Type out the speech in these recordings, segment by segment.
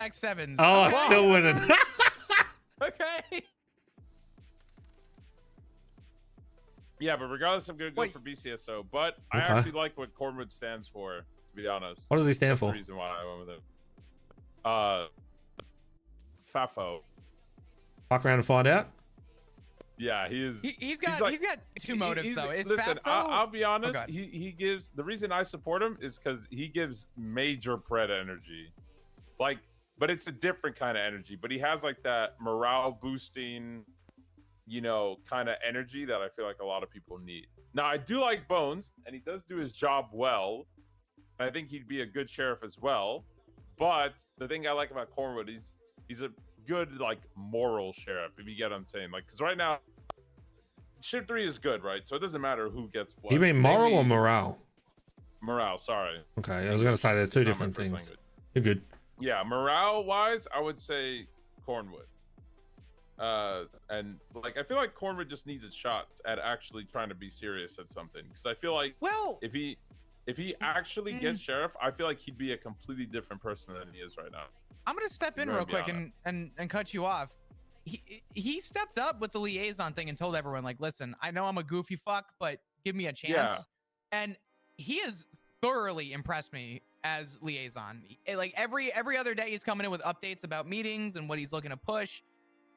X7s. Oh, I'm still winning. Okay. Yeah, but regardless, I'm gonna go Wait. for BCSO. But I Okay. actually like what Cornwood stands for. To be honest. What does he stand That's for? the reason why I went with it. Fafo. Fuck around and find out. Yeah, he is. He's got two motives though. It's listen, Fatso. I'll be honest. God. He gives the reason I support him is because he gives major pred energy, like, but it's a different kind of energy. But he has like that morale boosting, you know, kind of energy that I feel like a lot of people need. Now I do like Bones, and he does do his job well. And I think he'd be a good sheriff as well. But the thing I like about Cornwood is he's a good like moral sheriff, if you get what I'm saying. Like, because right now shift 3 is good, right? So it doesn't matter who gets what. Do you mean moral Maybe or morale? morale? Sorry. Okay, I was gonna say they're two It's not my different first things. language. You're good. Yeah, morale wise, I would say Cornwood. And like I feel like Cornwood just needs a shot at actually trying to be serious at something. Because I feel like if he actually gets sheriff, I feel like he'd be a completely different person than he is right now. I'm gonna step in real quick and cut you off. He stepped up with the liaison thing and told everyone, like, listen, I know I'm a goofy fuck, but give me a chance. Yeah. And he has thoroughly impressed me as liaison. Like every other day he's coming in with updates about meetings and what he's looking to push.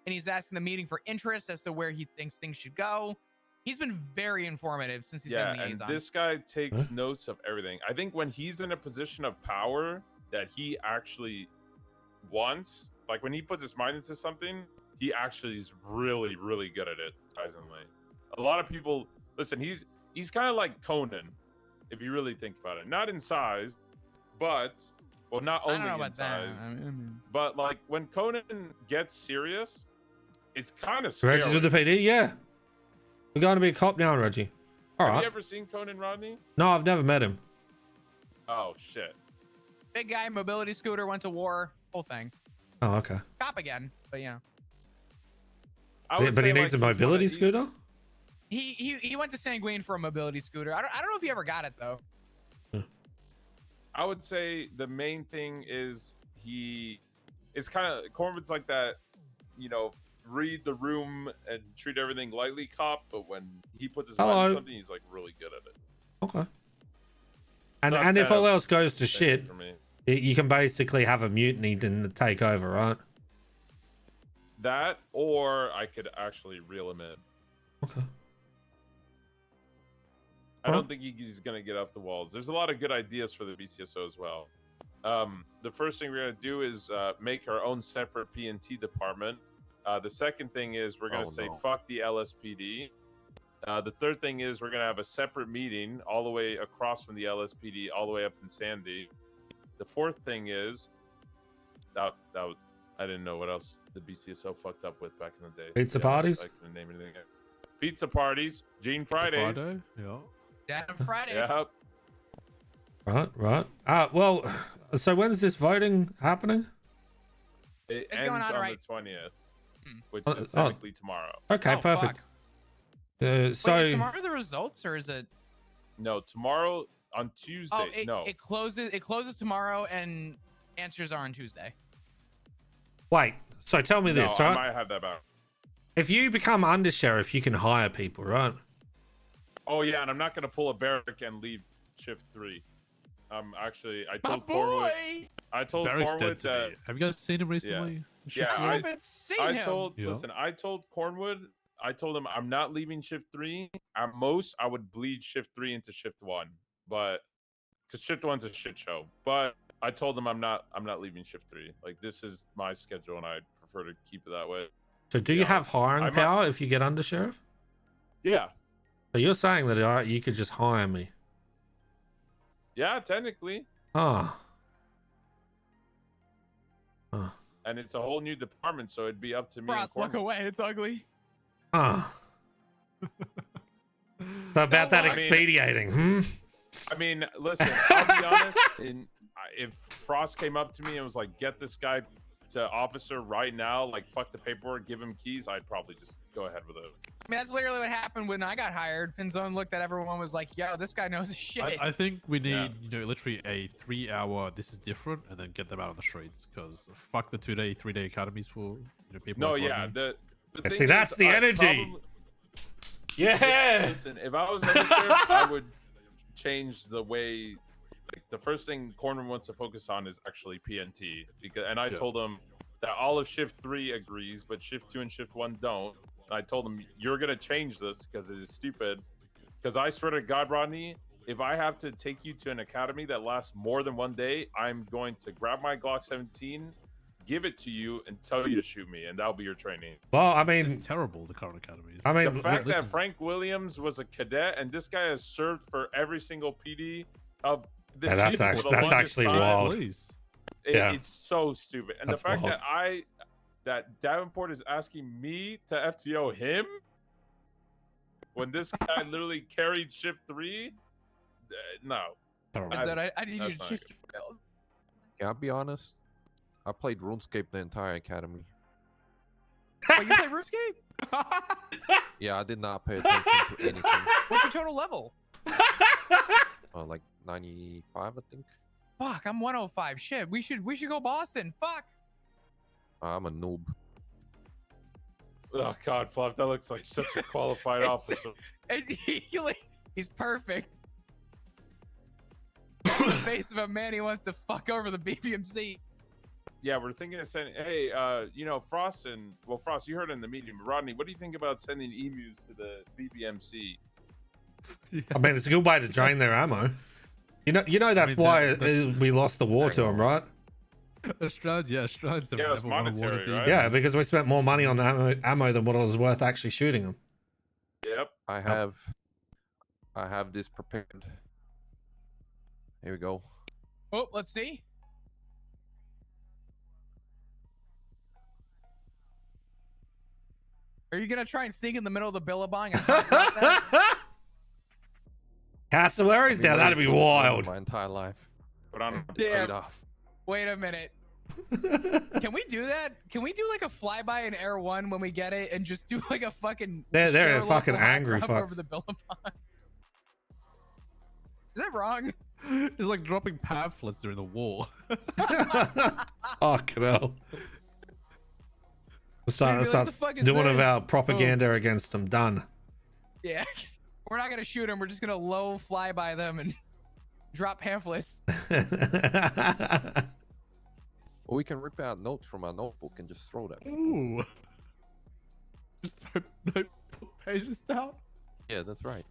And he's asking the meeting for interest as to where he thinks things should go. He's been very informative since he's been liaison. And this guy takes notes of everything. I think when he's in a position of power that he actually wants, like when he puts his mind into something, he actually is really, really good at it, surprisingly. A lot of people, listen, he's kind of like Conan, if you really think about it. Not in size, but, well, not only in size, but like when Conan gets serious, it's kind of scary. Reggie's with the PD, yeah. We're going to be a cop now, Reggie. All right. Have you ever seen Conan, Rodney? No, I've never met him. Oh, shit. Big guy, mobility scooter, went to war, whole thing. Oh, okay. Cop again, but you know. But he needs a mobility scooter? He went to Sanguine for a mobility scooter. I don't know if he ever got it though. I would say the main thing is it's kind of Cornwood's like that, you know, read the room and treat everything lightly cop, but when he puts his mind on something, he's like really good at it. Okay. And if all else goes to shit, you can basically have a mutiny and take over, right? That, or I could actually reel him in. Okay. I don't think he's gonna get off the walls. There's a lot of good ideas for the BCSO as well. The first thing we're gonna do is make our own separate P&T department. The second thing is we're gonna say fuck the LSPD. The third thing is we're gonna have a separate meeting all the way across from the LSPD, all the way up in Sandy. The fourth thing is that I didn't know what else the BCSO fucked up with back in the day. Pizza parties? I couldn't name anything. Pizza parties, Gene Fridays. Friday? Yeah. Damn Friday. Yep. Right. Well, so when's this voting happening? It It's going ends on on right. the 20th, which is technically tomorrow. Okay, perfect. Wait, So is tomorrow the results or is it? No, tomorrow on Tuesday. Oh, it closes tomorrow and answers are on Tuesday. wait. So tell me this, I right? might have that back. If you become undersheriff, you can hire people, right? Oh yeah, and I'm not gonna pull a barrack and leave shift 3. Actually, I told My Cornwood. boy! I told Barrack's Cornwood dead to that. me. Have you guys seen him recently? Yeah, I haven't seen him. Listen, I told Cornwood. I told him I'm not leaving shift 3. At most, I would bleed shift 3 into shift 1, but because shift 1's a shit show. But I told him I'm not leaving shift 3. Like this is my schedule, and I prefer to keep it that way. So do you have hiring power if you get undersheriff? Yeah. So you're saying that you could just hire me? Yeah, technically. Oh. And it's a whole new department, so it'd be up to me. Frost, look away. It's ugly. Oh. So about that expediting, I mean, listen, I'll be honest. If Frost came up to me and was like, get this guy to officer right now, like fuck the paperwork, give him keys, I'd probably just go ahead with it. I mean, that's literally what happened when I got hired. Pinzone looked at everyone, was like, "Yo, this guy knows his shit." I think we need, literally a 3-hour. This is different, and then get them out on the streets. Because fuck the 2-day, 3-day academies for people. No, like yeah. me. The See, thing that's is, the I energy. probably- Yeah. Listen, if I was underserved, I would change the way. Like the first thing Corner wants to focus on is actually PNT, and I told him that all of Shift 3 agrees, but Shift 2 and Shift 1 don't. And I told him you're gonna change this because it is stupid. Because I swear to God, Rodney, if I have to take you to an academy that lasts more than 1 day, I'm going to grab my Glock 17, give it to you, and tell you to shoot me, and that'll be your training. Well, I mean, It's terrible, the current academies. I mean, The fact this that is- Frank Williams was a cadet and this guy has served for every single PD of the Yeah, that's season actually- for the that's longest actually time, wild. Please. Yeah. It's so stupid. And That's the fact wild. that Davenport is asking me to FTO him when this guy literally carried Shift 3, no. Terrible. I said, I need you That's to not check good. your emails. Yeah, I'll be honest. I played RuneScape the entire academy. Oh, you play RuneScape? Yeah, I did not pay attention to anything. What's your total level? Like 95, I think. Fuck, I'm 105. Shit, we should go Boston. Fuck. I'm a noob. Oh God, Flop, that looks like such a qualified It's- officer. He's perfect. The face of a man he wants to fuck over the BBMC. Yeah, we're thinking of sending. Hey, Frost Frost, you heard it in the meeting. But Rodney, what do you think about sending emus to the BBMC? I mean, it's a good way to drain their ammo. You know that's mean, why that's- we lost the war to them, right? Australians, Australians have Yeah, it's never won a war monetary, with you. right? Yeah, because we spent more money on ammo than what it was worth actually shooting them. Yep. I have this prepared. Here we go. Oh, let's see. Are you gonna try and sneak in the middle of the Billabong? And hot drop that? Cassowaries? I've Yeah, been that'd waiting be for this moment wild. My entire life. Put on. Damn. Paid off. Wait a minute. Can we do that? Can we do like a flyby in Air 1 when we get it and just do like a fucking They're share fucking local hot angry drop fucks. over the Billabong? Is that wrong? It's like dropping pamphlets during the war. Fucking hell. Let's start Dude, what the fuck is doing one of this? our propaganda against them. Done. Yeah. We're not gonna shoot them. We're just gonna low fly by them and drop pamphlets. Or we can rip out notes from our notebook and just throw them. Ooh. Just no pages down. Yeah, that's right.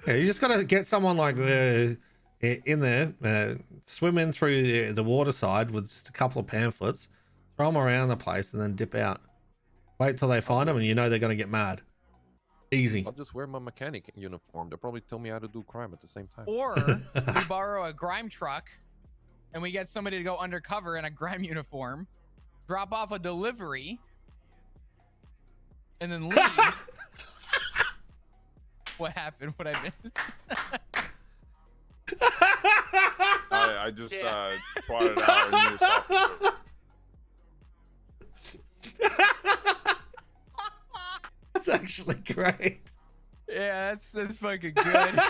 Yeah, you just gotta get someone like in there, swim in through the water side with just a couple of pamphlets, throw them around the place, and then dip out. Wait till they find them, and you know they're gonna get mad. Easy. I'll just wear my mechanic uniform. They'll probably tell me how to do crime at the same time. Or we borrow a grime truck and we get somebody to go undercover in a grime uniform, drop off a delivery, and then leave. What happened? What I missed? I just Yeah. twatted out our newest officer. That's actually great. Yeah, that's fucking good.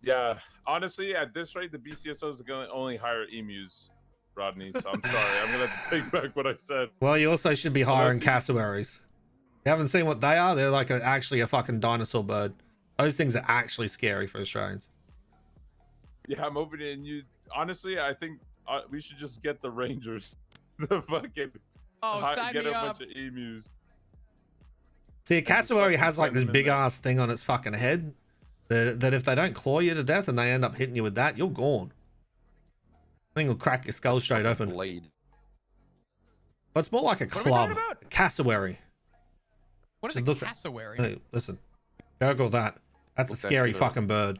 Yeah, honestly, at this rate, the BCSOs are going to only hire emus, Rodney. So I'm sorry. I'm going to have to take back what I said. Well, you also should be hiring Unless cassowaries. You haven't seen what they are? They're like actually a fucking dinosaur bird. Those things are actually scary for Australians. Yeah, I'm opening you. Honestly, I think we should just get the Rangers. The fucking Oh, sign get me a up. bunch of emus. See, a just cassowary fucking has like send this them in big there. ass thing on its fucking head that if they don't claw you to death and they end up hitting you with that, you're gone. Thing will crack your skull straight open. Blade. But it's more like a What are we club. talking about? Cassowary. What is So a look at- cassowary? Hey, listen. Google that. That's a Look that scary shit up. fucking bird.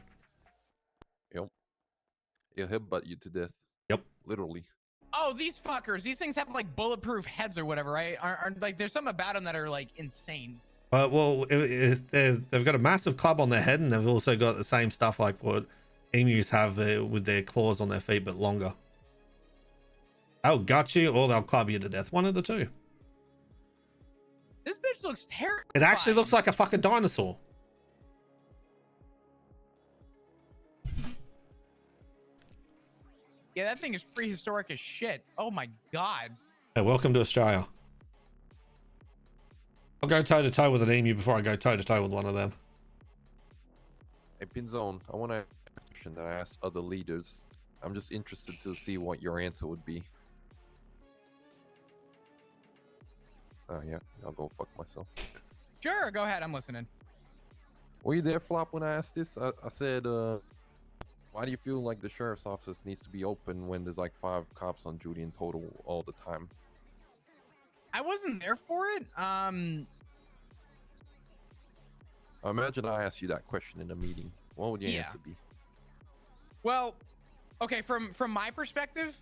It'll headbutt you to death. Yep. Literally. Oh, these fuckers. These things have like bulletproof heads or whatever, right? Are like there's something about them that are like insane. Well, they've got a massive club on their head, and they've also got the same stuff like what emus have with their claws on their feet, but longer. They'll gut you, or they'll club you to death. One of the two. This bitch just looks terrible. It actually looks like a fucking dinosaur. Yeah, that thing is prehistoric as shit. Oh my god. Hey, welcome to Australia. I'll go toe to toe with an emu before I go toe to toe with one of them. Hey, Pinzone, I want to ask a question that I asked other leaders. I'm just interested to see what your answer would be. Oh, yeah, I'll go fuck myself. Sure, go ahead. I'm listening. Were you there, Flop, when I asked this? I said, why do you feel like the sheriff's office needs to be open when there's like 5 cops on duty in total all the time? I wasn't there for it. Imagine I asked you that question in a meeting. What would your Yeah. answer be? Well, okay, from my perspective,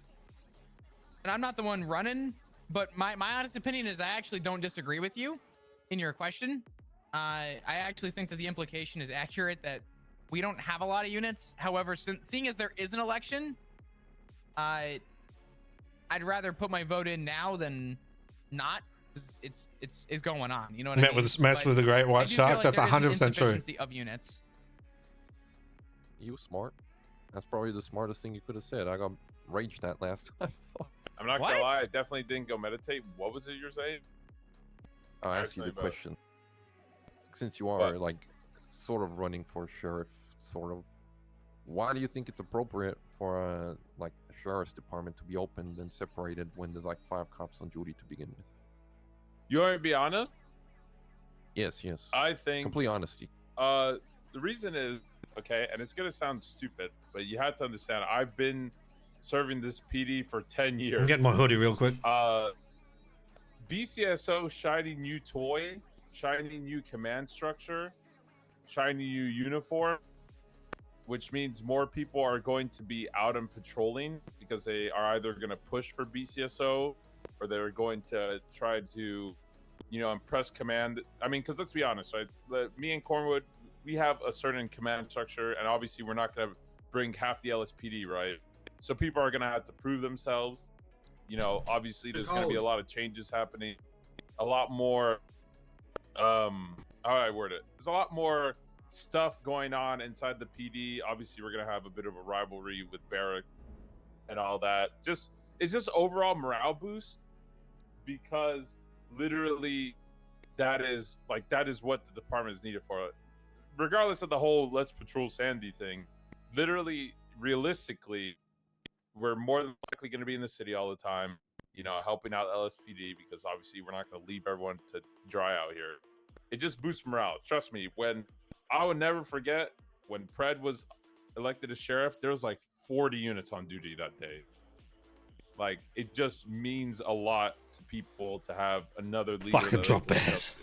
and I'm not the one running, but my honest opinion is I actually don't disagree with you in your question. I actually think that the implication is accurate that we don't have a lot of units. However, seeing as there is an election, I'd rather put my vote in now than not. It's going on. You know what I mean? Mess with the great I white do feel sharks. like That's there is an 100% true. insufficiency of units. You were smart. That's probably the smartest thing you could have said. I got raged at last time. So I'm not What? gonna lie, I definitely didn't go meditate. What was it you're saying? I'll ask you the Personally, but- question. Since you are What? like sort of running for sheriff, sort of, why do you think it's appropriate for like a sheriff's department to be opened and separated when there's like 5 cops on duty to begin with? You want me to be honest? Yes, yes. I think Complete honesty. the reason is okay, and it's gonna sound stupid, but you have to understand. I've been serving this PD for 10 I'm years. getting my hoodie real quick. BCSO shiny new toy, shiny new command structure, shiny new uniform, which means more people are going to be out and patrolling because they are either going to push for BCSO or they're going to try to, impress command. I mean, because let's be honest, right? Me and Cornwood, we have a certain command structure, and obviously we're not going to bring half the LSPD, right? So people are going to have to prove themselves. Obviously there's going to be a lot of changes happening, a lot more how do I word it? There's a lot more stuff going on inside the PD. Obviously we're going to have a bit of a rivalry with Barrack and all that. It's just overall morale boost, because literally that is what the department is needed for. Regardless of the whole let's patrol Sandy thing, literally realistically we're more than likely going to be in the city all the time, helping out LSPD, because obviously we're not going to leave everyone to dry out here. It just boosts morale. Trust me, I would never forget when Pred was elected as sheriff, there was like 40 units on duty that day. Like, it just means a lot to people to have another leader. Fucking drop bears.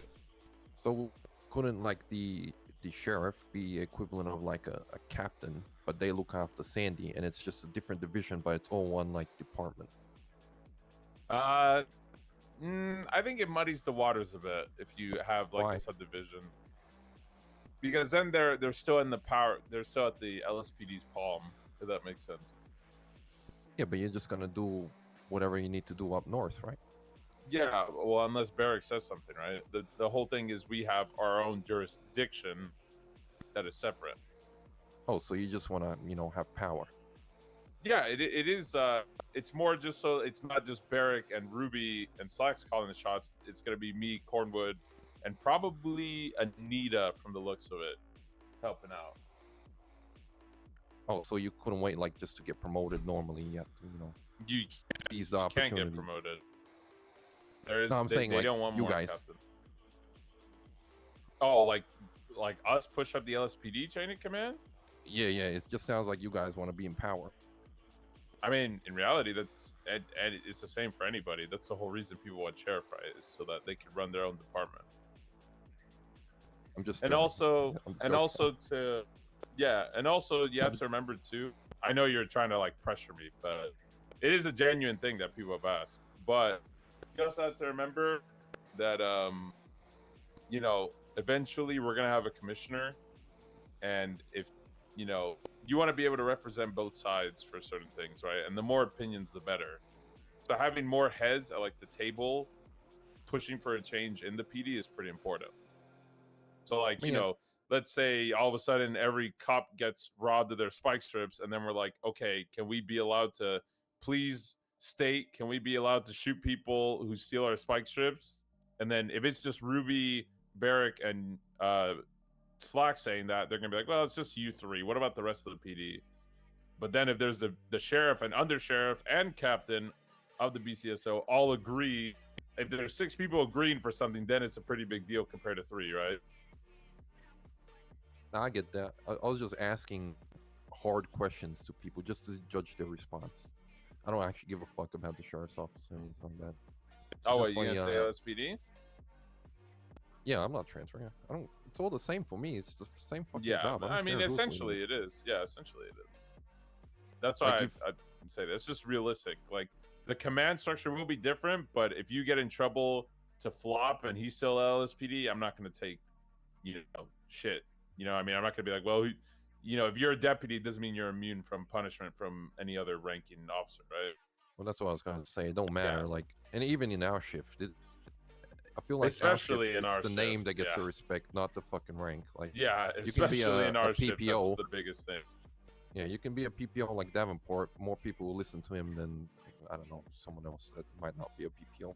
So couldn't like the sheriff be equivalent of like a captain, but they look after Sandy and it's just a different division, but it's all one like department? I think it muddies the waters a bit if you have like Why? a subdivision, because then they're still in the power. They're still at the LSPD's palm. If that makes sense. Yeah, but you're just gonna do whatever you need to do up north, right? Yeah, well, unless Barrack says something, right? The whole thing is we have our own jurisdiction that is separate. Oh, so you just want to, have power. Yeah, it is. It's more just so it's not just Barrack and Ruby and Slacks calling the shots. It's gonna be me, Cornwood, and probably Anita from the looks of it, helping out. Oh, so you couldn't wait like just to get promoted normally? You have to, You seize the can't opportunity. get promoted. There is. No, I'm saying, they like, don't want you more guys. captain. Oh, like us push up the LSPD chain of command? Yeah, it just sounds like you guys want to be in power. I mean, in reality, that's and it's the same for anybody. That's the whole reason people want sheriff, right? Is so that they can run their own department. I'm just And joking. also, I'm and joking. also you have to remember too. I know you're trying to like pressure me, but it is a genuine thing that people have asked. But you also have to remember that eventually we're gonna have a commissioner, and if you want to be able to represent both sides for certain things, right? And the more opinions, the better. So having more heads at like the table pushing for a change in the PD is pretty important. So like, you Yeah. know, let's say all of a sudden every cop gets robbed of their spike strips, and then we're like, okay, can we be allowed to please state, can we be allowed to shoot people who steal our spike strips? And then if it's just Ruby, Barrick, and Slack saying that, they're gonna be like, well, it's just you three. What about the rest of the PD? But then if there's the sheriff and under sheriff and captain of the BCSO all agree, if there's 6 people agreeing for something, then it's a pretty big deal compared to 3, right? I get that. I was just asking hard questions to people just to judge their response. I don't actually give a fuck about the sheriff's office or anything like that. Oh, just what, you funny, gonna say LSPD? Yeah, I'm not transferring. I don't. It's all the same for me. It's the same fucking Yeah, job. I mean, care who's essentially leading it is. Yeah, essentially it is. That's why Like I say that. It's just realistic. Like, the command structure will be different, but if you get in trouble to flop and he's still LSPD, I'm not going to take, you know, shit. You know, I mean, I'm not going to be like, well, you know, if you're a deputy, it doesn't mean you're immune from punishment from any other ranking officer, right? Well, that's what I was going to say. It don't matter. Like, and even in our shift, I feel like Especially our shift, in it's our the name shift, that gets yeah. the respect, not the fucking rank. Like, Yeah, you can be especially in a our shift, PPO. that's the biggest thing. Yeah, you can be a PPO like Davenport. More people will listen to him than, I don't know, someone else that might not be a PPO.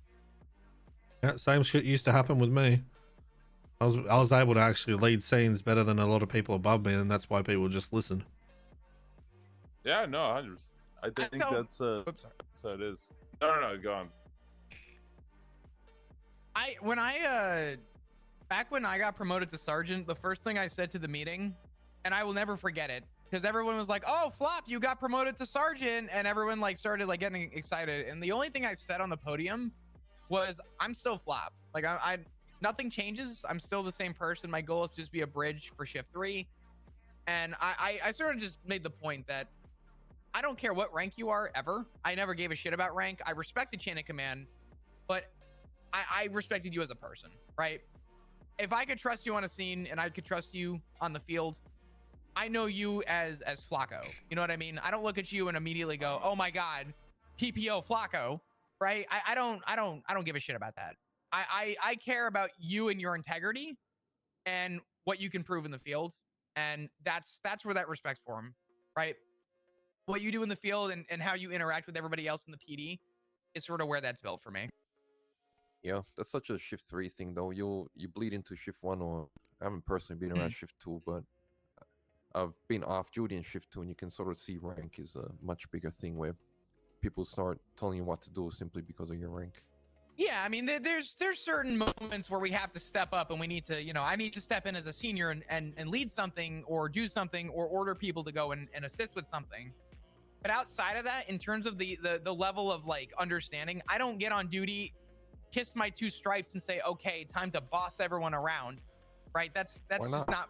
Yeah, same shit used to happen with me. I was able to actually lead scenes better than a lot of people above me, and that's why people just listen. Yeah, no, 100%. I think that's Oops, sorry. how it is. No, go on. Back when I got promoted to sergeant, the first thing I said to the meeting, and I will never forget it, because everyone was like, "Oh, Flop, you got promoted to sergeant," and everyone like started like getting excited. And the only thing I said on the podium was, "I'm still Flop. Like I nothing changes. I'm still the same person. My goal is to just be a bridge for shift 3." And I sort of just made the point that I don't care what rank you are ever. I never gave a shit about rank. I respected chain of command, but I respected you as a person, right? If I could trust you on a scene and I could trust you on the field, I know you as Flacco. You know what I mean? I don't look at you and immediately go, "Oh my God, PPO Flacco," right? I don't give a shit about that. I care about you and your integrity and what you can prove in the field, and that's where that respect's for him, right? What you do in the field and how you interact with everybody else in the PD is sort of where that's built for me. Yeah, that's such a shift 3 thing, though. You bleed into shift 1, or I haven't personally been around shift 2, but I've been off duty in shift 2, and you can sort of see rank is a much bigger thing where people start telling you what to do simply because of your rank. Yeah, I mean, there's certain moments where we have to step up and we need to, you know, I need to step in as a senior and lead something or do something or order people to go and assist with something. But outside of that, in terms of the level of like understanding, I don't get on duty, kiss my 2 stripes and say, "Okay, time to boss everyone around," right? That's Why just not? not,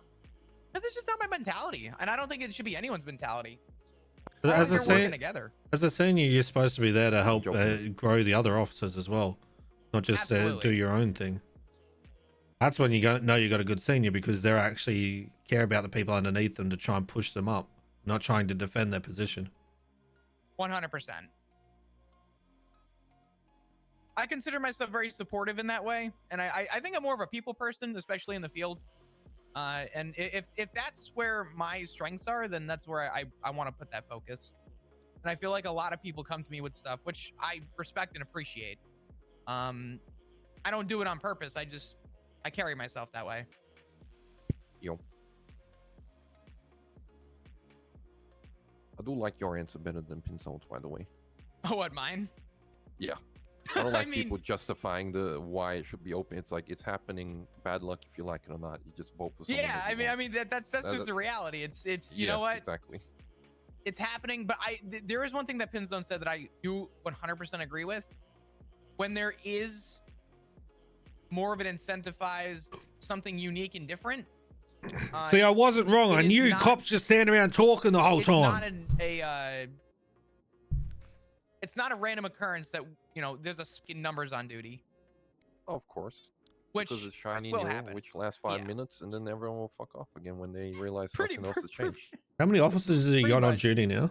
because it's just not my mentality, and I don't think it should be anyone's mentality. As We're a working senior, together. as a senior, you're supposed to be there to help Joking. grow the other officers as well, not just Absolutely. do your own thing. That's when you know you got a good senior, because they're actually care about the people underneath them to try and push them up, not trying to defend their position. 100%. I consider myself very supportive in that way, and I think I'm more of a people person, especially in the field. And if that's where my strengths are, then that's where I want to put that focus. And I feel like a lot of people come to me with stuff, which I respect and appreciate. I don't do it on purpose. I carry myself that way. Yo. I do like your answer better than Pinzo's, by the way. Oh, what, mine? Yeah. I don't like I mean, people justifying the why it should be open. It's like, it's happening. Bad luck if you like it or not. You just vote for someone. yeah, that you want. that's just the reality. It's you Yeah, know what? Exactly. It's happening, but there is one thing that Pinzone said that I do 100% agree with. When there is more of an incentivized, something unique and different. See, I wasn't wrong. it I is knew not- cops just standing around talking the whole it's time. not it's not a random occurrence that, you know, there's a skin numbers on duty, Oh, of course. which Because it's shiny will new, happen. which lasts 5 Yeah. minutes, and then everyone will fuck off again when they realize Pretty nothing else has changed. How many officers has he Pretty got on much. duty now?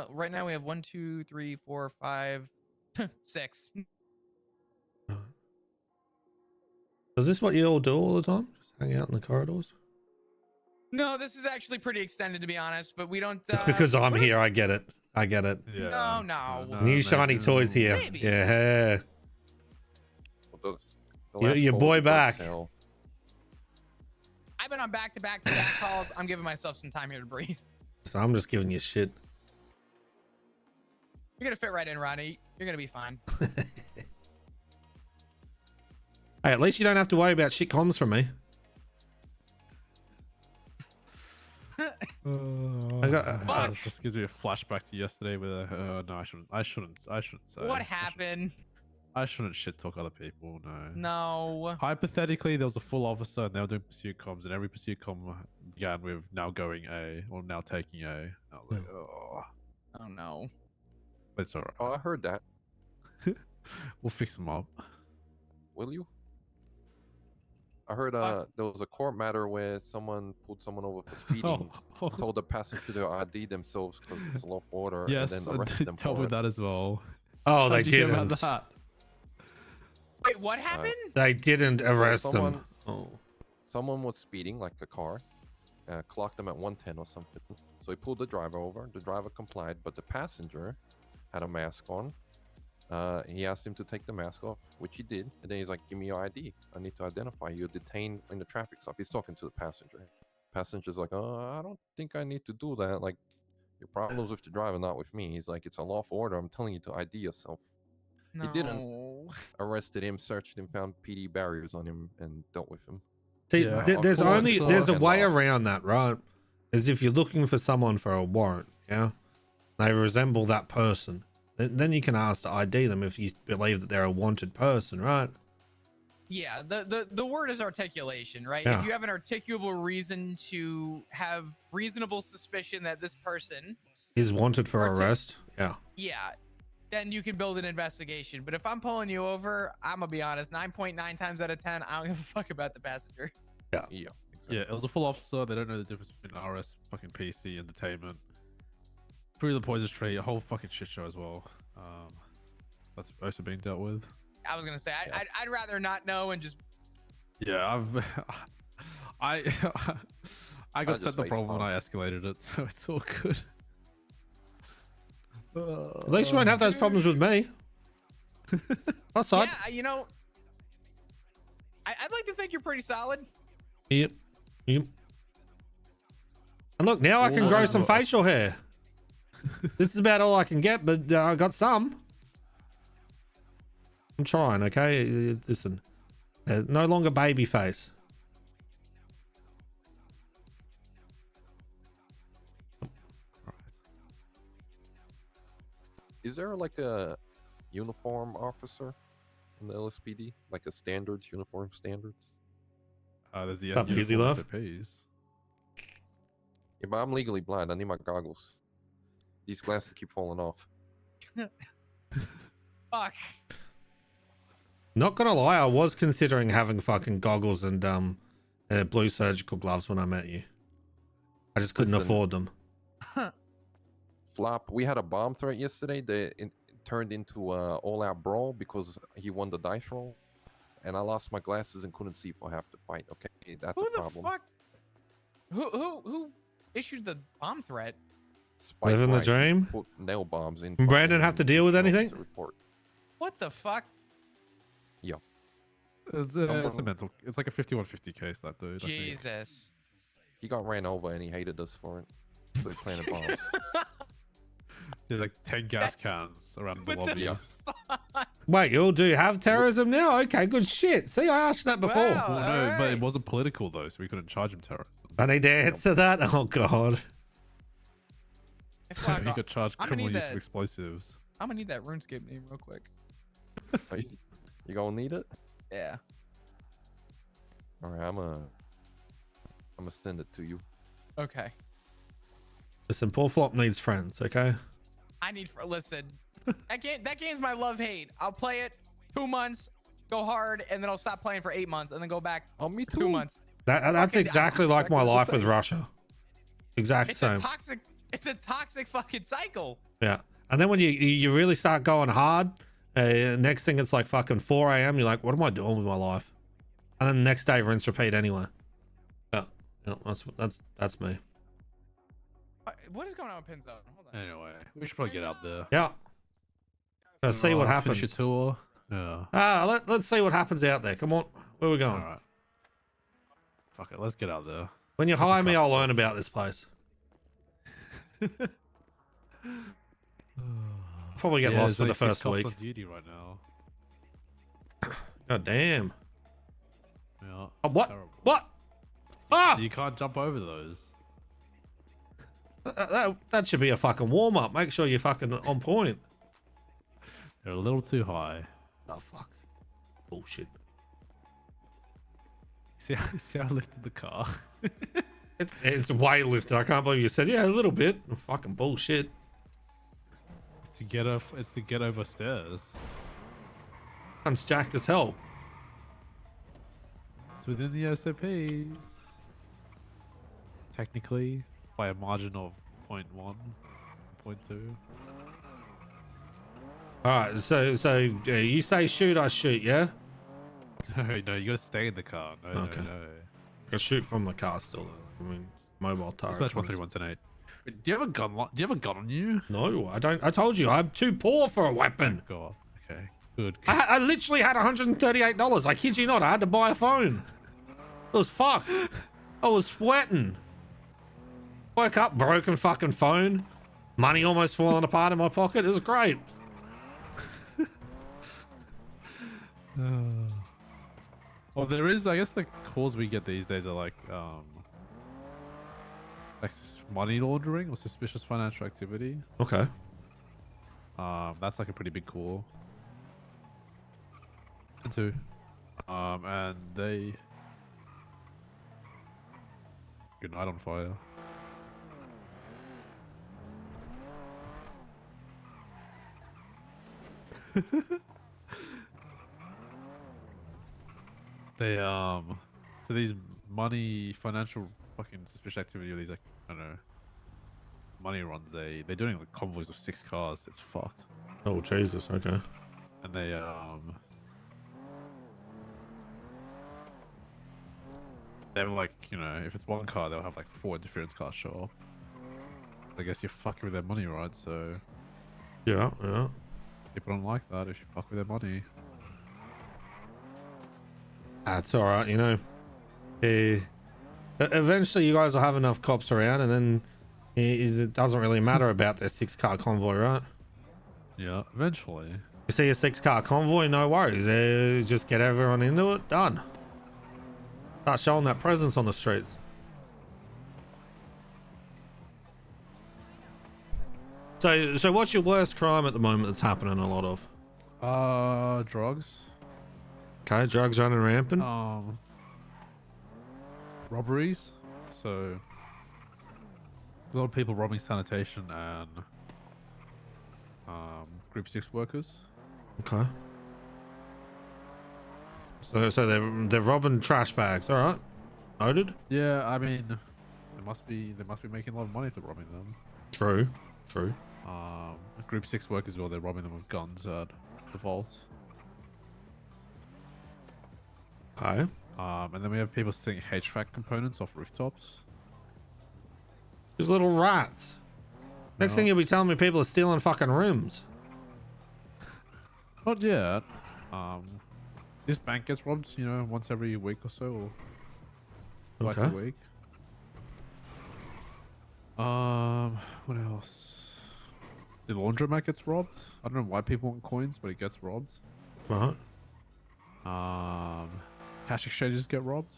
Right now we have 1, 2, 3, 4, 5, 6. Is this what you all do all the time? Just hang out in the corridors? No, this is actually pretty extended, to be honest. But we don't. It's because I'm here. I get it. I get it. No, no. New shiny toys here. Maybe. Yeah. The Your last boy Folds back. sale. I've been on back-to-back calls. I'm giving myself some time here to breathe. So I'm just giving you shit. You're gonna fit right in, Ronnie. You're gonna be fine. Hey, at least you don't have to worry about shit comms from me. I got, It just gives me a flashback to yesterday with no, I shouldn't say. What happened? I shouldn't shit talk other people, no. No. Hypothetically, there was a full officer and they were doing pursuit comms, and every pursuit comm began with now going A or now taking A. I was like, oh, Oh no. but it's alright. Oh, I heard that. We'll fix them up. Will you? I heard there was a court matter where someone pulled someone over for speeding, told the passenger to ID themselves because it's a lawful order, yes, and then I arrested did them tell for me it. that as well. oh, they How'd you hear about didn't. that? Wait, what happened? They didn't arrest them. someone- Oh. Someone was speeding, like a car, clocked them at 110 or something. So he pulled the driver over. The driver complied, but the passenger had a mask on. He asked him to take the mask off, which he did. And then he's like, "Give me your ID. I need to identify you. You're detained in the traffic stop." He's talking to the passenger. Passenger's like, "I don't think I need to do that. Like, your problem's with the driver, not with me." He's like, "It's a lawful order. I'm telling you to ID yourself." No. He didn't. Arrested him, searched him, found PD barriers on him, and dealt with him. See, Yeah. there's Cool. only Cool. there's a And way lost. around that, right? Is if you're looking for someone for a warrant, yeah, they resemble that person. Then you can ask to ID them if you believe that they're a wanted person, right? Yeah, the word is articulation, right? Yeah. If you have an articulable reason to have reasonable suspicion that this person, Is wanted for arrest. Yeah. yeah, then you can build an investigation. But if I'm pulling you over, I'm gonna be honest, 9.9 times out of 10, I don't give a fuck about the passenger. Yeah. Exactly. Yeah, it was a full officer. They don't know the difference between RS, fucking PC, entertainment. Through the poison tree, a whole fucking shit show as well. That's also being dealt with. I was gonna say, I'd rather not know and just Yeah, I got just sent the face problem when palm. I escalated it, so it's all good. At least you won't have those problems with me. Plus, yeah, you know, I'd like to think you're pretty solid. Yep. Yep. And look, now I can Oh, grow no. some facial hair. This is about all I can get, but I got some. I'm trying, okay? Listen, no longer baby face. Is there like a uniform officer in the LSPD, like a standards uniform standards? There's the Up easy, uniform love. SOPs. Yeah, but I'm legally blind. I need my goggles. These glasses keep falling off. Fuck. Not gonna lie, I was considering having fucking goggles and blue surgical gloves when I met you. I just couldn't Listen. afford them. Flop. We had a bomb threat yesterday. It turned into a all-out brawl because he won the dice roll, and I lost my glasses and couldn't see for half the fight. Okay, that's Who a the problem. fuck? Who issued the bomb threat? Spike Living the Wright dream. Put nail bombs in. Brandon have to deal with fucking anything? Report. What the fuck? It's a mental. It's like a 51-50 case. That dude. I think. Jesus. He got ran over and he hated us for it. So he planted bombs. There's like 10 gas That's- cans around the what the lobby. Yeah. Wait, you all do have terrorism now? Okay, good shit. See, I asked that before. Wow. Well, no, but Alright. it wasn't political though, so we couldn't charge him terrorism. I need to answer that. Oh god. Fuck He off. got charged I'm gonna criminal need use that. of explosives. I'm gonna need that RuneScape name real quick. You gonna need it? Yeah. All right, I'm gonna send it to you. Okay. Listen, poor Flop needs friends, okay? I need listen. That game's my love hate. I'll play it 2 months, go hard, and then I'll stop playing for 8 months, and then go back Oh, me 2 too. months. That's Fucking- exactly like my exactly the life with same. Russia. Exact It's same. a toxic. It's a toxic fucking cycle. Yeah. And then when you really start going hard, next thing it's like fucking 4 a.m. You're like, what am I doing with my life? And then the next day, rinse, repeat anyway. Yeah, yeah, that's me. What is going on with Pinzone? Hold on. Anyway, we should probably get out there. Yeah. Let's see what happens. Finish your tour. Yeah. Let's see what happens out there. Come on, where we going? All right. Fuck it. Let's get out there. When you Let's hire be me, I'll practicing. learn about this place. Probably get lost for there's the only 6 first cops week. on duty right now. God damn. Yeah. Oh, what? Terrible. What? Ah! You can't jump over those. That should be a fucking warm up. Make sure you're fucking on point. They're a little too high. Oh fuck. Bullshit. See how I lifted the car? It's way lifted. I can't believe you said yeah a little bit. Fucking bullshit. It's to get over stairs. I'm jacked as hell. It's within the SOPs. Technically, by a margin of 0.1, 0.2. All right. So you say shoot, I shoot. Yeah. No, you gotta stay in the car. No, Okay. no. I shoot from the car still. Though. I mean, mobile turret. Dispatch 13110. Do you have a gun? Do you have a gun on you? No, I don't. I told you I'm too poor for a weapon. God. Okay. Good. I literally had $138. I kid you not. I had to buy a phone. It was fucked. I was sweating. Woke up, broken fucking phone. Money almost falling apart in my pocket. It was great. Well, there is. I guess the calls we get these days are like money laundering or suspicious financial activity. Okay. That's like a pretty big call. And two. And they. Good night on fire. They so these financial fucking suspicious activity, or these like I don't know money runs, they're doing like convoys of 6 cars. It's fucked. Oh Jesus. Okay. And they have like, you know, if it's one car, they'll have like 4 interference cars show up. I guess you're fucking with their money, right? So Yeah. Yeah. people don't like that if you fuck with their money. That's all right. You know. Eventually, you guys will have enough cops around, and then it doesn't really matter about their 6-car convoy, right? Yeah, eventually. You see a 6-car convoy, no worries. Just get everyone into it. Done. Start showing that presence on the streets. So what's your worst crime at the moment that's happening a lot of? Drugs. Okay, drugs running rampant. Robberies. So a lot of people robbing sanitation and group 6 workers. Okay. So they're robbing trash bags. All right. Noted. Yeah, I mean, they must be making a lot of money if they're robbing them. True. True. Group 6 workers, well, they're robbing them with guns at the vaults. Okay. And then we have people stealing HVAC components off rooftops. These little rats. Next No. thing you'll be telling me people are stealing fucking rooms. Not yet. This bank gets robbed, you know, once every week or so, or twice a Okay. week. What else? The laundromat gets robbed. I don't know why people want coins, but it gets robbed. Right. Cash exchanges get robbed.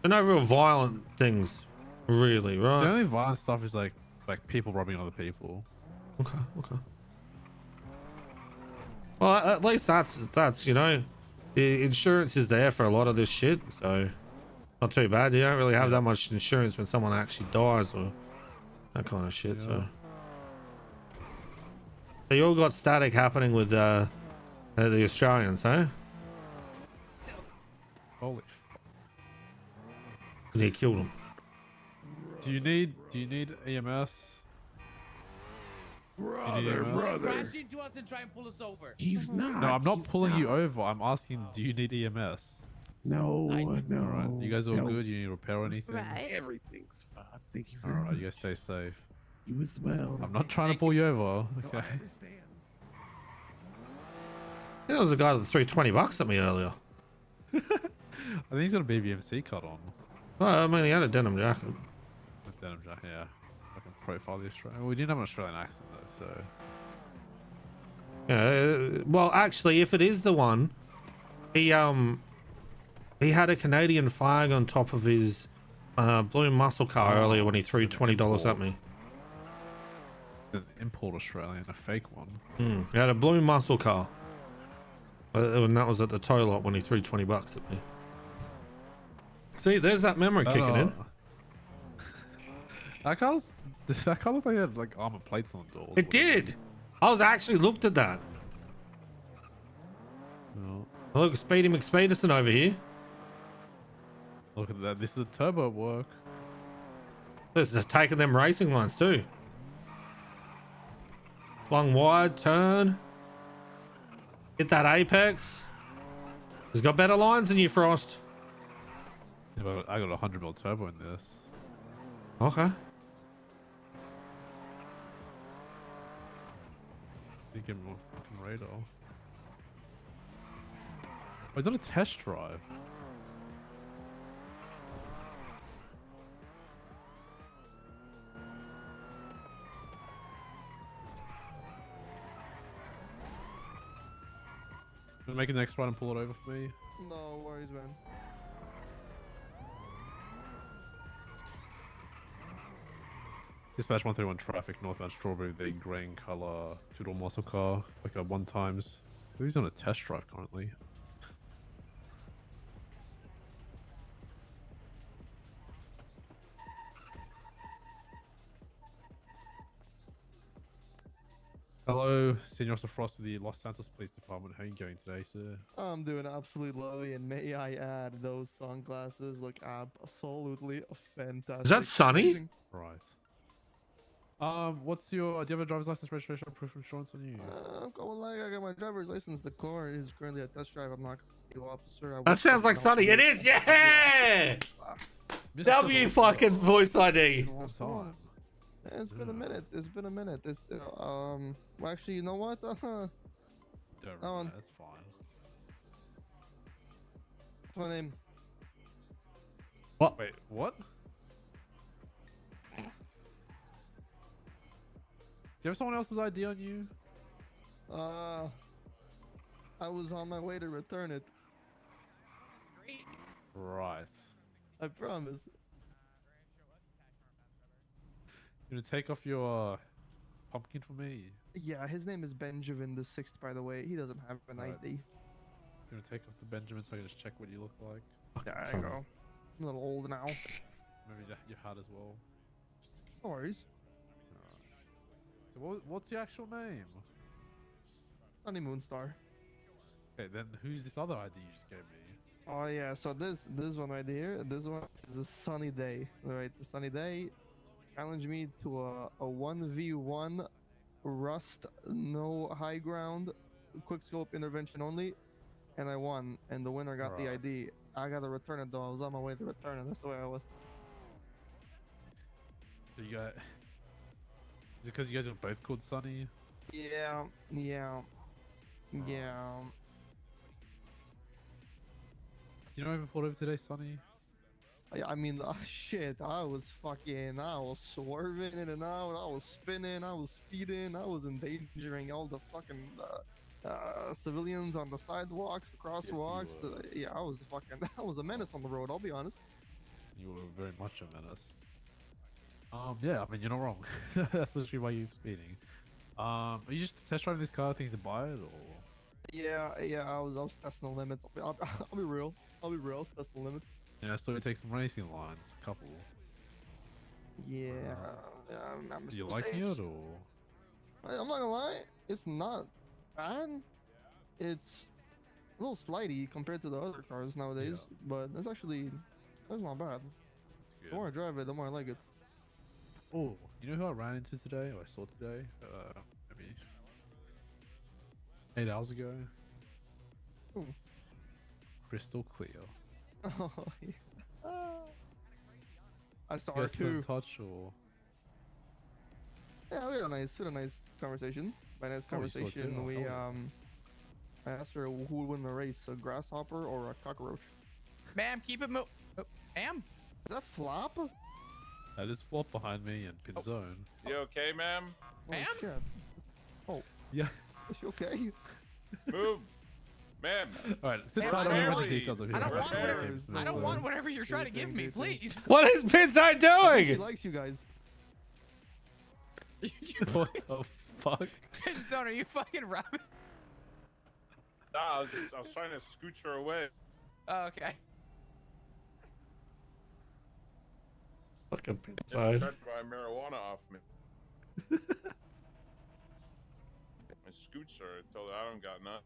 They're no real violent things, really, The right? only violent stuff is like people robbing other people. Okay. Okay. Well, at least that's you know, the insurance is there for a lot of this shit, so not too bad. You don't really have that much insurance when someone actually dies or that kind of shit. So you all got static happening with the Australians, huh? Holy. And he killed them. Do you need EMS? Brother, EMS? brother. Crash into us and try and pull us over. He's not. No, I'm not he's pulling you not. over. I'm asking, do you need EMS? No, no. All right, you guys all no. good? You need repair or anything? Right. Everything's fine. Thank you All very right, much. you guys stay safe. You as well. I'm not trying Thank to pull you over. No, Okay. I understand. There was a guy that threw $20 at me earlier. I think he's got a BBMC cut on. Well, I mean, he had a denim jacket. With denim jacket, yeah. I can profile the Australian. We didn't have an Australian accent though, so. Yeah, well, actually, if it is the one, he had a Canadian flag on top of his blue muscle car earlier when he threw $20 at me. An import Australian, a fake one. He had a blue muscle car, and that was at the tow lot when he threw $20 at me. See, there's that memory kicking in. That car looked like it had like armor plates on the doors. It did. I was actually looked at that. Oh, Look, Speedy McSpeederson over here. look at that. This is the turbo work. This is taking them racing lines too. Swung wide, turn. Hit that apex. He's got better lines than you, Frost. Yeah, but I got 100 mil turbo in this. Okay. You give me more fucking radar. Oh, is that a test drive? Gonna make it next run and pull it over for me. No worries, man. Dispatch 131 traffic northbound Strawberry, the grey in color two-door muscle car, like a 1 times. He's on a test drive currently. Hello, Senior Officer Frost with the Los Santos Police Department. How are you going today, sir? I'm doing absolutely lovely, and may I add, those sunglasses look absolutely fantastic. Is that Sonny? Amazing. Right. What's your? Do you have a driver's license, registration, or proof of insurance on you? I'm going like I got my driver's license. The car is currently a test drive. I'm not you officer. That sounds like Sonny. It is, yeah! Mr. W Lawson. fucking voice ID. Last time. It's been a minute. It's been a minute. This well, actually, you know what? Don't worry, Oh, that's fine. What's my name? Wait, what? Do you have someone else's ID on you? I was on my way to return it. Right. I promise. You gonna take off your pumpkin for me? Yeah, his name is Benjamin the Sixth, by the way. He doesn't have an Right. ID. You gonna take off the Benjamin so I can just check what you look like? There Son you of- go. I'm a little old now. Maybe your hat as well. No worries. So what's your actual name? Sunny Moonstar. Okay, then who's this other ID you just gave me? Oh yeah, so this one right here, this one is a sunny day. Alright, the sunny day challenged me to a 1v1 rust, no high ground, quick scope intervention only, and I won. And the winner got the Right. ID. I gotta return it though. I was on my way to return it. That's the way I was. So you got... Is it because you guys are both called Sunny? Yeah. Do you know anyone pulled over today, Sunny? I mean, shit, I was swerving in and out, I was spinning, I was speeding, I was endangering all the fucking civilians on the sidewalks, the crosswalks. were. Yeah, I was I was a menace on the road, I'll be honest. You were very much a menace. Yeah, I mean, you're not wrong. That's literally why you're speeding. Are you just test driving this car thinking to buy it, or? Yeah, I was testing the limits. I'll be real. I was testing the limits. Yeah, so it takes some racing lines, a couple. Yeah, I'm Do you liking it, or? I'm not gonna lie, it's not bad. It's a little slidey compared to the other cars nowadays, but it's not bad. Good. The more I drive it, the more I like it. Oh, you know who I ran into today, or I saw today? Maybe 8 hours ago. Who? Crystal clear. Oh, yeah. I saw You her guys still in too. touch, or? Yeah, we had a nice conversation. By nice Oh, you saw it too? conversation, Oh, we hell yeah. I asked her who would win the race, a grasshopper or a cockroach. Ma'am, keep it ma'am. Is that Flop? That is Flop behind me and Pinzone. You okay, ma'am? Oh, Ma'am? shit. Yeah. Is she okay? Move, ma'am. Alright, sit Hey, tight. I I don't don't want- the details of I don't here. want Right whatever. there. I don't want whatever you're trying to give me, Great thing. please. What is Pinzone She doing? likes you guys. What the fuck? Zone, are you fucking robbing? Nah, I was trying to scooch her away. Oh, okay. Fucking Tried Pinzone. to buy marijuana off me. I scooched her. Told her I don't got none.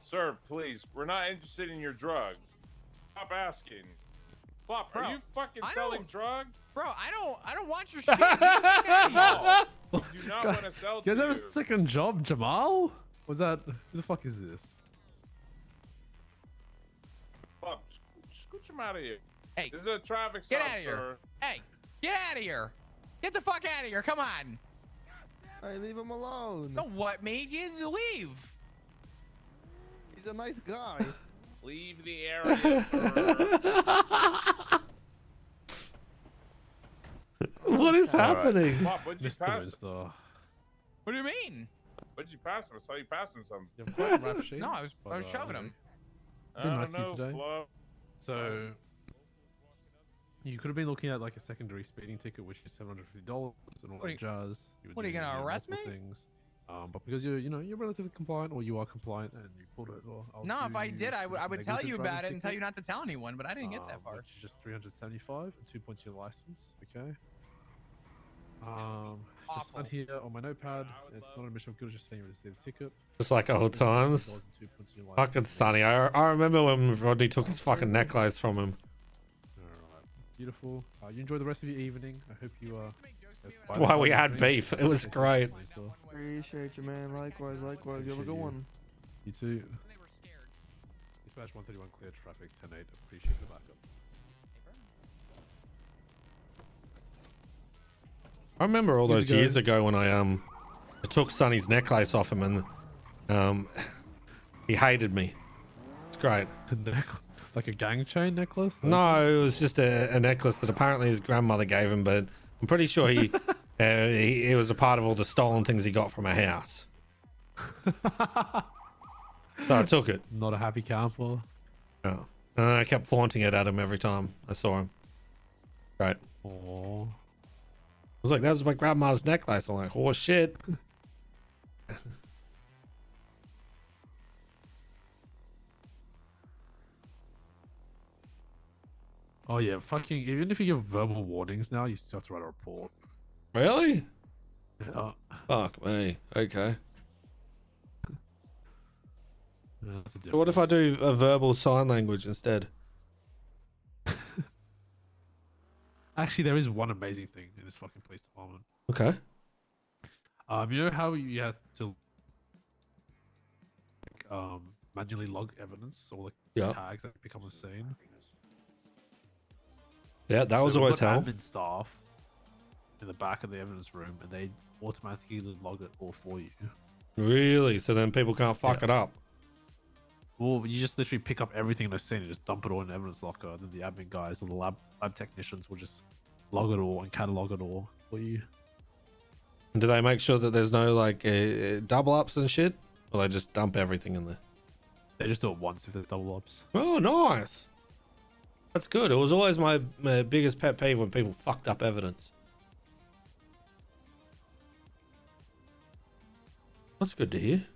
Sir, please, we're not interested in your drugs. Stop asking. Flop, Bro, are you fucking I selling don't- drugs? Bro, I don't want your shit. Get the fuck outta here. No, you do not want to sell to You guys have you. a second job, Jamal? Was that? Who the fuck is this? Flop, scooch him out of here. Hey, This is a traffic get stop, out of here. sir. Hey, get out of here. Get the fuck out of here. Come on. Hey, leave him alone. Don't what me? You leave. He's a nice guy. Leave the area, sir. What is happening? Flop, what'd you Mr. pass? Winstar. What do you mean? What'd you pass him? I saw you pass him something. You have quite a rap sheet. No, I was but, shoving him. I Been don't nice to you know, today. Flop. So you could have been looking at like a secondary speeding ticket, which is $750 and all What that are you- jazz. what are you gonna arrest multiple me? Things. But because you're relatively compliant, or you are compliant, and you pulled it, well, I'll No, if I do did, I would just tell negligent you driving about it and tell ticket, you not to tell anyone, but I didn't get that far. Which is just 375 and 2 points to your license. Okay. Just on Awful. here on my notepad, it's not a mission of guilt, just saying you received a ticket. Just like old times. $2 and 2 points to your Fucking license. Sonny. I remember when Rodney took his fucking necklace from him. Alright, beautiful. You enjoy the rest of your evening. I hope you Why we had beef. It was great. Appreciate you, man. Likewise. You have a Appreciate good you. one. You too. They were scared. Dispatch 131 clear traffic 10-8. Appreciate the backup. I remember all Years those ago. years ago when I took Sonny's necklace off him and he hated me. It's great. Like a gang chain necklace? No, it was just a necklace that apparently his grandmother gave him, but I'm pretty sure he it was a part of all the stolen things he got from a house. So I took it. Not a happy camper. Oh. And I kept flaunting it at him every time I saw him. Right. I Aww. was like, that was my grandma's necklace. I'm like, oh shit. Oh yeah, fucking. Even if you give verbal warnings now, you still have to write a report. Really? Yeah, Fuck me. Okay. that's a So what if I difference. do a verbal sign language instead? Actually, there is one amazing thing in this fucking police department. Okay. You know how you have to manually log evidence or like Yeah. tags that become a scene? Yeah, that So was we've always got hell. admin staff in the back of the evidence room, and they automatically log it all for you. Really? So then people can't fuck Yeah. it up. Well, you just literally pick up everything in the scene and just dump it all in the evidence locker. Then the admin guys or the lab technicians will just log it all and catalog it all for you. And do they make sure that there's no like double ups and shit, or they just dump everything in there? They just do it once if there's double ups. Oh, nice. That's good. It was always my biggest pet peeve when people fucked up evidence. That's good to hear.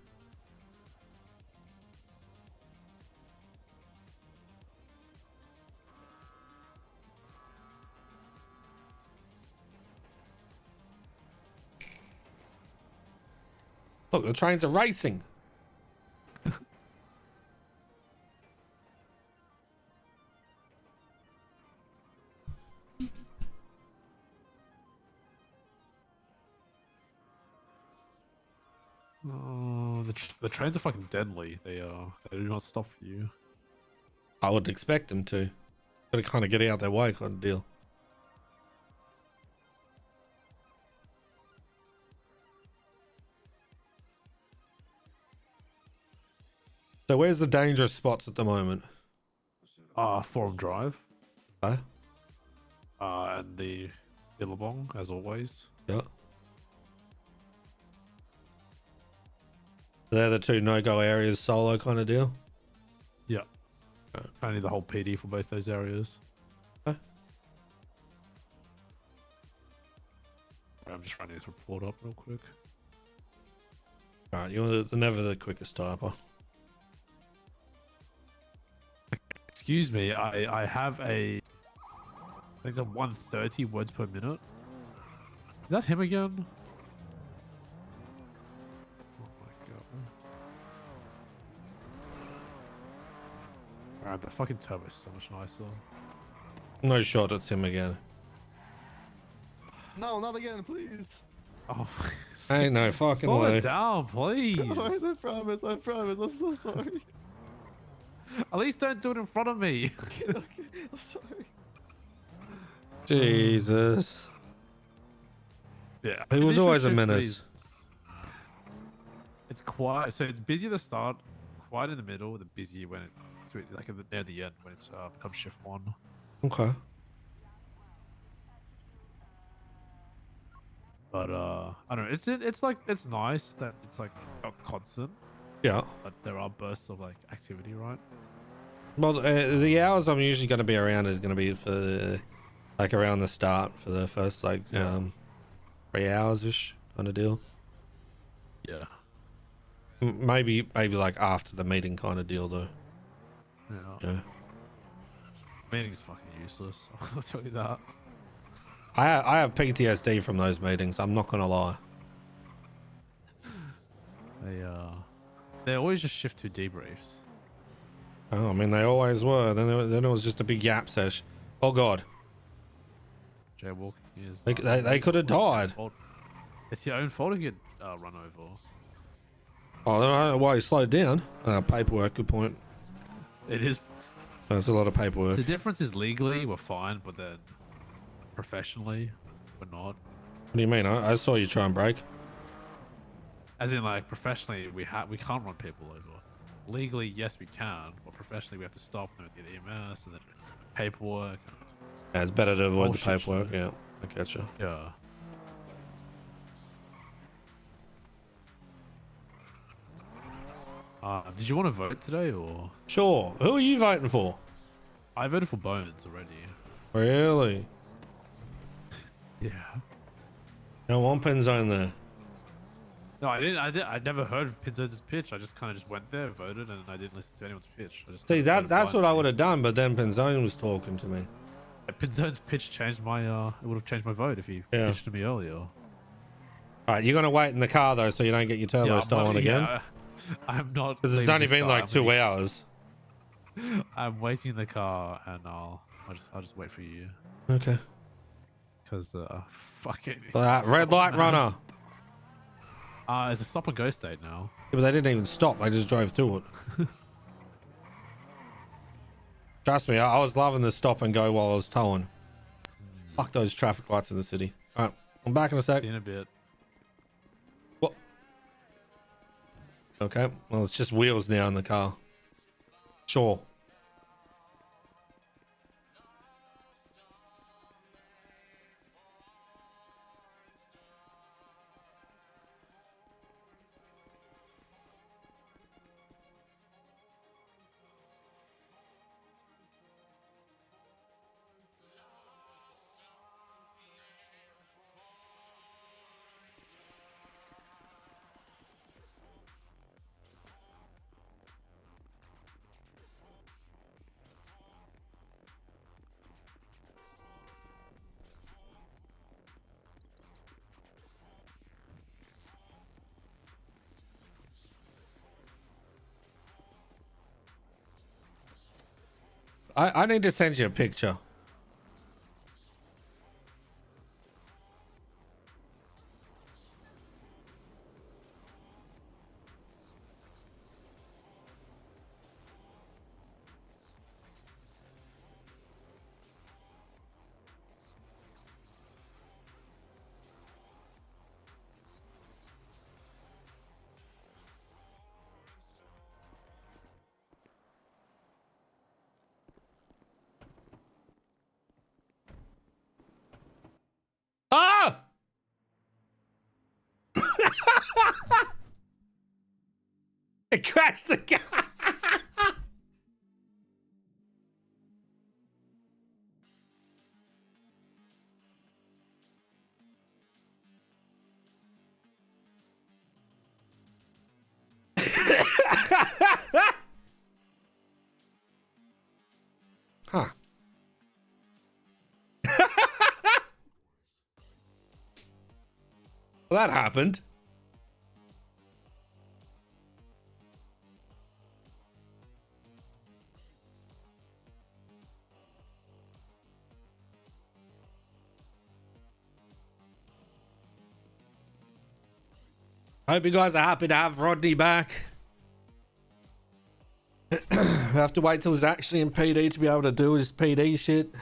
Look, the trains are racing. Oh, the trains are fucking deadly. They do not stop for you. I would expect them to. Gotta kind of get out their way kind of deal. So where's the dangerous spots at the moment? Forum Drive. Huh? And the Billabong, as always. Yeah. They're the two no-go areas solo kind of deal? Yeah. Only the whole PD for both those areas. Huh? I'm just running this report up real quick. Alright, you're never the quickest typer. Excuse me, I have I think it's a 130 words per minute. Is that him again? Oh my god. Alright, the fucking turbo is so much nicer. No shot, it's him again. No, not again, please. Oh, Ain't no fucking slow way. it down, please. Alright, I promise, I'm so sorry. At least don't do it in front of me. Okay, I'm sorry. Jesus. Yeah, He was always a menace. It's quiet, so it's busy at the start, quiet in the middle, then busy when it's like near the end when it's becomes shift 1. Okay. But I don't know. It's like it's nice that it's like not constant, Yeah. but there are bursts of like activity, right? Well, the hours I'm usually going to be around is going to be for like around the start for the first like 3 hours ish kind of deal. Yeah. Maybe like after the meeting kind of deal though. Yeah. Yeah. Meeting's fucking useless. I'll tell you that. I have PTSD from those meetings. I'm not gonna lie. They always just shift to debriefs. Oh, I mean they always were. Then it was just a big yap sesh. Oh god. Jaywalking is. They could have died. It's your own fault to get run over. Oh, I don't know why you slowed down. Paperwork. Good point. It is. That's a lot of paperwork. The difference is legally we're fine, but then professionally we're not. What do you mean? I saw you try and break. As in, like, professionally we can't run people over. Legally, yes, we can, but professionally we have to stop them to get EMS and then paperwork. Yeah, it's better to avoid the Bullshit paperwork. shit. Yeah, I get you. Yeah. Did you want to vote today, or? Sure. Who are you voting for? I voted for Bones already. Really? Yeah. No one pin zone there. No, I didn't. I never heard of Pinzo's pitch. I just kind of just went there, voted, and I didn't listen to anyone's pitch. I just See, kinda voted that's what I blindly. would have done, but then Penzone was talking to me. Pinzo's pitch changed my. It would have changed my vote if he Yeah. pitched to me earlier. All right, you're gonna wait in the car though, so you don't get your turbo I'm stolen not- again. yeah, I'm not. Because it's leaving only this been car. like I'm 2 gonna- hours. I'm waiting in the car, and I'll just wait for you. Okay. Cause fucking. Red light runner. It's a stop and go state now. Yeah, but they didn't even stop. They just drove through it. Trust me, I was loving the stop and go while I was towing. Fuck those traffic lights in the city. All right, I'm back in a sec. See you in a bit. What? Okay, well, it's just wheels now in the car. Sure. I need to send you a picture. Ah! It crashed the car. Huh. Well, that happened. I hope you guys are happy to have Rodney back. We have to wait till he's actually in PD to be able to do his PD shit.